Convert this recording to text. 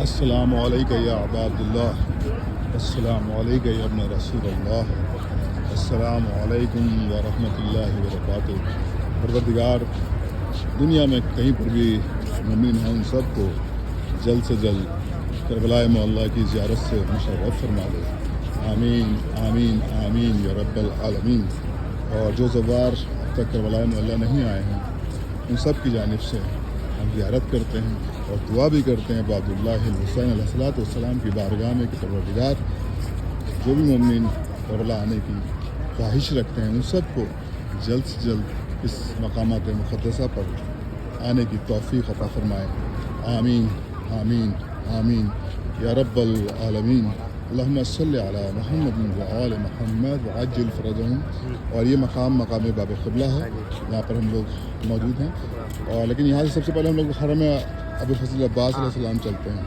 السلام علیکم یا ابا عبداللہ، السلام علیکم یا ابن رسول اللہ، السلام علیکم ورحمۃ اللہ وبرکاتہ۔ پروردگار دنیا میں کہیں پر بھی مومن ہیں ان سب کو جلد سے جلد کربلا معلیٰ کی زیارت سے مشرف فرما دے، آمین آمین آمین یا رب العالمین۔ اور جو زوار اب تک کربلا معلیٰ نہیں آئے ہیں ان سب کی جانب سے ہم زیارت کرتے ہیں اور دعا بھی کرتے ہیں عبداللہ الحسین علیہ السلام کی بارگاہ میں کہ پروردگار جو بھی مومن کربلا آنے کی خواہش رکھتے ہیں ان سب کو جلد سے جلد اس مقامات مقدسہ پر آنے کی توفیق عطا فرمائے، آمین آمین آمین یا رب العالمین۔ اللہم صلی علی محمد وآل محمد وعجل فرجہم۔ اور یہ مقام باب قبلہ ہے، یہاں پر ہم لوگ موجود ہیں، اور لیکن یہاں سے سب سے پہلے ہم لوگ حرم ابوالفضل عباس علیہ السلام چلتے ہیں۔